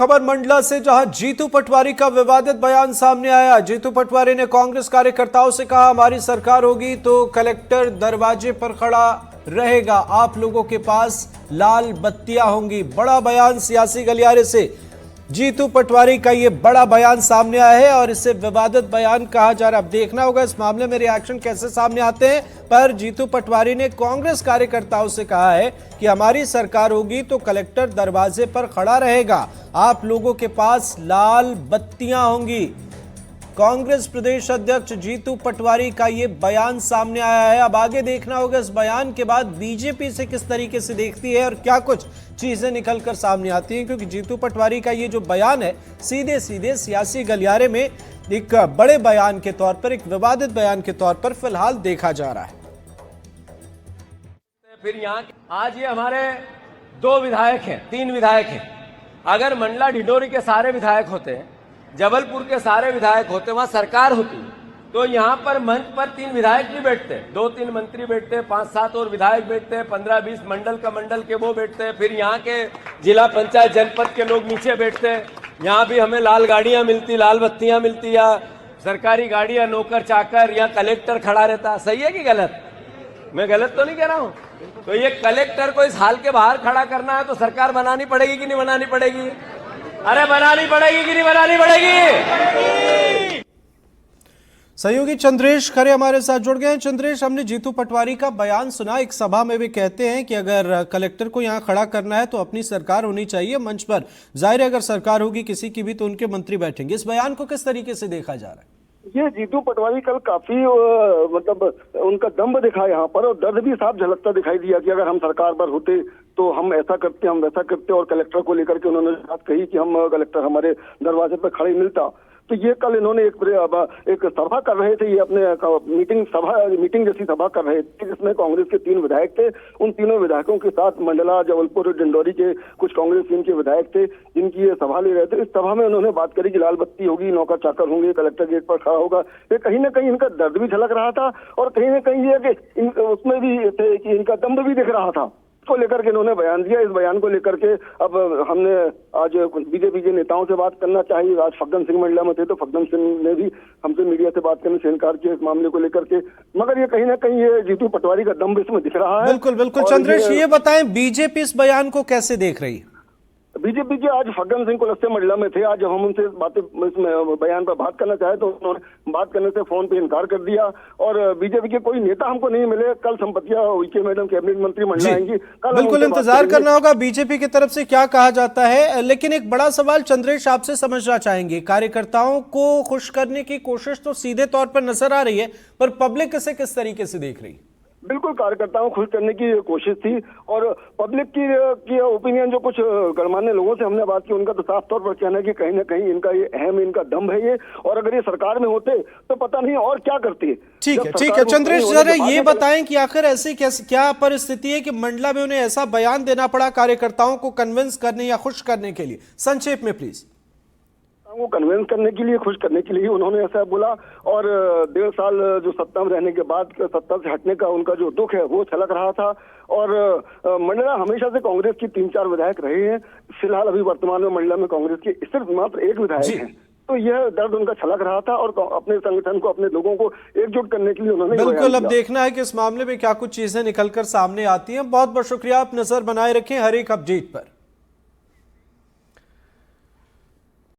खबर मंडला से, जहां जीतू पटवारी का विवादित बयान सामने आया। जीतू पटवारी ने कांग्रेस कार्यकर्ताओं से कहा, हमारी सरकार होगी तो कलेक्टर दरवाजे पर खड़ा रहेगा, आप लोगों के पास लाल बत्तियां होंगी। बड़ा बयान सियासी गलियारे से जीतू पटवारी का ये बड़ा बयान सामने आया है और इसे विवादित बयान कहा जा रहा है। अब देखना होगा इस मामले में रिएक्शन कैसे सामने आते हैं। पर जीतू पटवारी ने कांग्रेस कार्यकर्ताओं से कहा है कि हमारी सरकार होगी तो कलेक्टर दरवाजे पर खड़ा रहेगा, आप लोगों के पास लाल बत्तियां होंगी। कांग्रेस प्रदेश अध्यक्ष जीतू पटवारी का ये बयान सामने आया है। अब आगे देखना होगा इस बयान के बाद बीजेपी से किस तरीके से देखती है और क्या कुछ चीजें निकलकर सामने आती हैं, क्योंकि जीतू पटवारी का ये जो बयान है सीधे सीधे सियासी गलियारे में एक बड़े बयान के तौर पर, एक विवादित बयान के तौर पर फिलहाल देखा जा रहा है। फिर यहाँ आज ये हमारे 2 विधायक हैं, 3 विधायक हैं। अगर मंडला ढिंडोरी के सारे विधायक होते, जबलपुर के सारे विधायक होते, वहां सरकार होती, तो यहाँ पर मंच पर 3 विधायक नहीं बैठते, 2-3 मंत्री बैठते, 5-7 और विधायक बैठते, 15-20 मंडल के वो बैठते, फिर यहाँ के जिला पंचायत जनपद के लोग नीचे बैठते। यहाँ भी हमें लाल गाड़ियाँ मिलती, लाल बत्तियाँ मिलती, या सरकारी गाड़ियाँ, नौकर चाकर, या कलेक्टर खड़ा रहता। सही है कि गलत? मैं गलत तो नहीं कह रहा हूँ। तो ये कलेक्टर को इस हाल के बाहर खड़ा करना है तो सरकार बनानी पड़ेगी कि नहीं बनानी पड़ेगी? अरे बनानी पड़ेगी कि नहीं बनानी पड़ेगी? सहयोगी चंद्रेश खरे हमारे साथ जुड़ गए हैं। चंद्रेश, हमने जीतू पटवारी का बयान सुना, एक सभा में भी कहते हैं कि अगर कलेक्टर को यहां खड़ा करना है तो अपनी सरकार होनी चाहिए मंच पर। जाहिर है अगर सरकार होगी किसी की भी तो उनके मंत्री बैठेंगे। इस बयान को किस तरीके से देखा जा रहा है? ये जीतू पटवारी कल काफी मतलब उनका दम्भ दिखा यहाँ पर, और दर्द भी साफ झलकता दिखाई दिया कि अगर हम सरकार पर होते तो हम ऐसा करते, हम वैसा करते। और कलेक्टर को लेकर के उन्होंने बात कही कि हम कलेक्टर हमारे दरवाजे पर खड़े मिलता। तो ये कल इन्होंने एक सभा कर रहे थे, ये अपने मीटिंग जैसी सभा कर रहे थे, जिसमें कांग्रेस के 3 विधायक थे। उन तीनों विधायकों के साथ मंडला, जबलपुर, डिंडोरी के कुछ कांग्रेस के विधायक थे, जिनकी ये सभा ले रहे थे। इस सभा में उन्होंने बात करी कि लाल बत्ती होगी, नौकर चाकर होंगे, कलेक्टर गेट पर खड़ा होगा। ये कहीं ना कहीं इनका दर्द भी झलक रहा था और कहीं ना कहीं ये कि उसमें भी थे कि इनका दम्भ भी दिख रहा था। को लेकर के इन्होंने बयान दिया। इस बयान को लेकर के अब हमने आज बीजेपी के नेताओं से बात करना चाहिए। आज फग्गन सिंह मंडला में थे तो फग्गन सिंह ने भी हमसे मीडिया से बात करने से इनकार किया इस मामले को लेकर के। मगर ये कहीं ना कहीं ये जीतू पटवारी का दम इसमें दिख रहा है। बिल्कुल बिल्कुल। चंद्रेश, ये बताएं बीजेपी इस बयान को कैसे देख रही है? बीजेपी के आज फग्गन सिंह कुलस्ते मंडला में थे। आज जब हम उनसे इसमें बयान पर बात करना चाहे तो उन्होंने बात करने से फोन पे इनकार कर दिया। और बीजेपी के कोई नेता हमको नहीं मिले। कल संपतिया उइके मैडम कैबिनेट मंत्री मंडला आएंगी, कल बिल्कुल इंतजार करना होगा बीजेपी की तरफ से क्या कहा जाता है। लेकिन एक बड़ा सवाल चंद्रेश आपसे समझना चाहेंगे, कार्यकर्ताओं को खुश करने की कोशिश तो सीधे तौर पर नजर आ रही है, पर पब्लिक इसे किस तरीके से देख रही है? बिल्कुल कार्यकर्ताओं को खुश करने की कोशिश थी और पब्लिक की ओपिनियन, जो कुछ गणमान्य लोगों से हमने बात की, उनका तो साफ तौर पर कहना है कि कहीं ना कहीं इनका ये अहम, इनका दम है ये। और अगर ये सरकार में होते तो पता नहीं और क्या करते। ठीक है चंद्रेश, जरा ये बताएं कि आखिर ऐसी क्या परिस्थिति है कि मंडला में उन्हें ऐसा बयान देना पड़ा कार्यकर्ताओं को कन्विंस करने या खुश करने के लिए? संक्षेप में प्लीज। वो कन्विंस करने के लिए, खुश करने के लिए उन्होंने ऐसा बोला। और 1.5 साल जो सत्ता में रहने के बाद सत्ता से हटने का उनका जो दुख है वो छलक रहा था। और मंडला हमेशा से कांग्रेस की 3-4 विधायक रहे हैं। फिलहाल अभी वर्तमान में मंडला में कांग्रेस के सिर्फ मात्र 1 विधायक है। तो यह दर्द उनका छलक रहा था और अपने संगठन को, अपने लोगों को एकजुट करने के लिए उन्होंने बिल्कुल। अब देखना है कि इस मामले में क्या कुछ चीजें निकलकर सामने आती हैं। बहुत बहुत शुक्रिया, आप नजर बनाए रखें हर एक अपडेट पर।